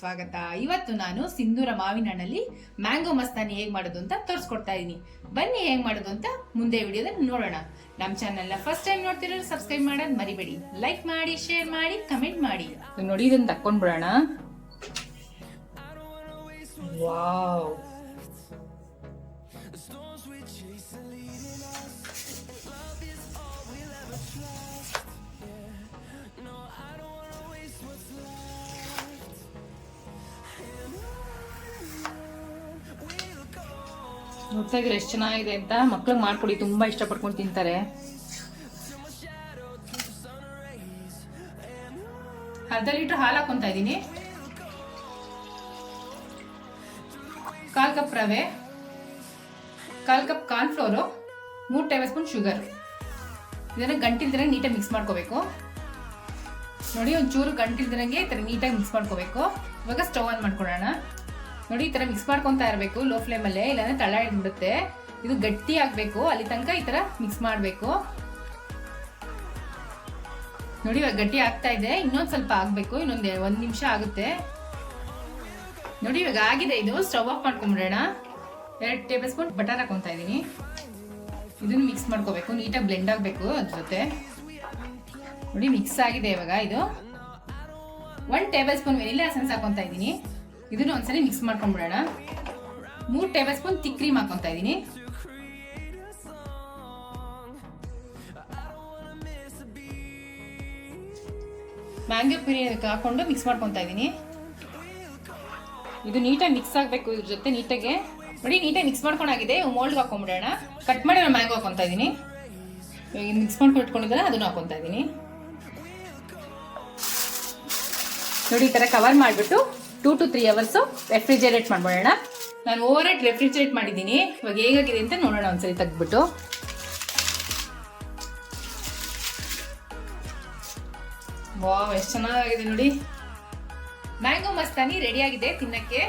ಸ್ವಾಗತ. ಇವತ್ತು ನಾನು ಸಿಂಧೂರ ಮಾವಿನ ಹಣ್ಣಲ್ಲಿ ಮ್ಯಾಂಗೋ ಮಸ್ತಾನಿ ಹೇಗ್ ಮಾಡೋದು ಅಂತ ತೋರಿಸ್ಕೊಡ್ತಾ ಇದೀನಿ. ಬನ್ನಿ ಹೇಗ್ ಮಾಡೋದು ಅಂತ ಮುಂದೆ ವಿಡಿಯೋದಲ್ಲಿ ನೋಡೋಣ. ನಮ್ಮ ಚಾನೆಲ್ನ ಫಸ್ಟ್ ಟೈಮ್ ನೋಡ್ತಿರೋರು ಸಬ್ಸ್ಕ್ರೈಬ್ ಮಾಡೋದು ಮರಿಬೇಡಿ. ಲೈಕ್ ಮಾಡಿ, ಶೇರ್ ಮಾಡಿ, ಕಮೆಂಟ್ ಮಾಡಿ. ನೋಡಿ, ಇದನ್ನ ತಕ್ಕೊಂಡ್ಬಿಡೋಣ. ವಾವ್, ನೋಡ್ತಾ ಇದ್ರೆ ಎಷ್ಟು ಚೆನ್ನಾಗಿದೆ ಅಂತ. ಮಕ್ಳಿಗೆ ಮಾಡ್ಕೊಡಿ, ತುಂಬಾ ಇಷ್ಟಪಡ್ಕೊಂಡು ತಿಂತಾರೆ. ಅರ್ಧ ಲೀಟರ್ ಹಾಲು ಹಾಕೊಂತ ಇದ್ದೀನಿ. 1/4 ಕಪ್ ರವೆ, 1/4 cup corn floor, 3 table spoon sugar. ಇದನ್ನ ಗಂಟಿಲ್ದಿರಂಗೆ ನೀಟಾಗಿ ಮಿಕ್ಸ್ ಮಾಡ್ಕೋಬೇಕು. ನೋಡಿ, ಒಂಚೂರು ಗಂಟಿಲ್ದಿರಂಗೆ ಈ ಥರ ನೀಟಾಗಿ ಮಿಕ್ಸ್ ಮಾಡ್ಕೋಬೇಕು. ಇವಾಗ ಸ್ಟವ್ ಆನ್ ಮಾಡ್ಕೊಳ್ಳೋಣ. ನೋಡಿ, ಈ ತರ ಮಿಕ್ಸ್ ಮಾಡ್ಕೊತಾ ಇರಬೇಕು ಲೋ ಫ್ಲೇಮಲ್ಲೇ, ಇಲ್ಲಾಂದ್ರೆ ತಳ ಹಿಡ್ಬಿಡುತ್ತೆ. ಇದು ಗಟ್ಟಿ ಆಗ್ಬೇಕು, ಅಲ್ಲಿ ತನಕ ಈ ತರ ಮಿಕ್ಸ್ ಮಾಡ್ಬೇಕು. ನೋಡಿ, ಇವಾಗ ಗಟ್ಟಿ ಆಗ್ತಾ ಇದೆ. ಇನ್ನೊಂದ್ ಸ್ವಲ್ಪ ಆಗ್ಬೇಕು, ಇನ್ನೊಂದ್ 1 ನಿಮಿಷ ಆಗುತ್ತೆ. ನೋಡಿ, ಇವಾಗ ಆಗಿದೆ. ಇದು ಸ್ಟವ್ ಆಫ್ ಮಾಡ್ಕೊಂಡ್ಬಿಡೋಣ. 2 ಟೇಬಲ್ ಸ್ಪೂನ್ ಬಟರ್ ಹಾಕೊಂತ ಇದೀನಿ. ಇದನ್ನ ಮಿಕ್ಸ್ ಮಾಡ್ಕೋಬೇಕು, ನೀಟಾಗಿ ಬ್ಲೆಂಡ್ ಆಗ್ಬೇಕು ಅದ್ರ ಜೊತೆ. ನೋಡಿ, ಮಿಕ್ಸ್ ಆಗಿದೆ. ಇವಾಗ ಇದು 1 ಟೇಬಲ್ ಸ್ಪೂನ್ ವೆನಿಲಾ ಎಸೆನ್ಸ್ ಹಾಕೊಂತ ಇದೀನಿ. ಇದನ್ನ ಒಂದ್ಸಲಿ ಮಿಕ್ಸ್ ಮಾಡ್ಕೊಂಡ್ಬಿಡೋಣ. 3 ಟೇಬಲ್ ಸ್ಪೂನ್ ತಿಕ್ ಕ್ರೀಮ್ ಹಾಕೊಂತ ಇದೀನಿ. ಮ್ಯಾಂಗೋ ಪ್ಯೂರಿ ಹಾಕೊಂಡು ಮಿಕ್ಸ್ ಮಾಡ್ಕೊಂತ ಇದೀನಿ. ಇದು ನೀಟಾಗಿ ಮಿಕ್ಸ್ ಆಗ್ಬೇಕು ಇದ್ರ ಜೊತೆ ನೀಟಾಗೆ. ನೋಡಿ, ನೀಟಾಗಿ ಮಿಕ್ಸ್ ಮಾಡ್ಕೊಂಡಾಗಿದೆ. ಮೋಲ್ಡ್ ಹಾಕೊಂಡ್ಬಿಡೋಣ. ಕಟ್ ಮಾಡಿ ನಾನು ಮ್ಯಾಂಗೋ ಹಾಕೊಂತ ಇದೀನಿ. ಮಿಕ್ಸ್ ಮಾಡ್ಕೊಂಡು ಇಟ್ಕೊಂಡಿದ್ದಲ್ಲ ಅದನ್ನ ಹಾಕೊಂತ ಇದೀನಿ. ನೋಡಿ, ಈ ತರ ಕವರ್ ಮಾಡಿಬಿಟ್ಟು 2 to 3 ಅವರ್ಸ್ ರೆಫ್ರಿಜರೇಟ್ ಮಾಡ್ಬೋಣ. ನಾನು ಓವರ್ ನೈಟ್ ರೆಫ್ರಿಜರೇಟ್ ಮಾಡಿದ್ದೀನಿ. ಇವಾಗ ಹೇಗಾಗಿದೆ ಅಂತ ನೋಡೋಣ ಒಂದ್ಸರಿ ತೆಗ್ದ್ಬಿಟ್ಟು. ವಾವ್, ಎಷ್ಟು ಚೆನ್ನಾಗಿದೆ ನೋಡಿ. ಮ್ಯಾಂಗೋ ಮಸ್ತಾನಿ ರೆಡಿ ಆಗಿದೆ ತಿನ್ನಕ್ಕೆ.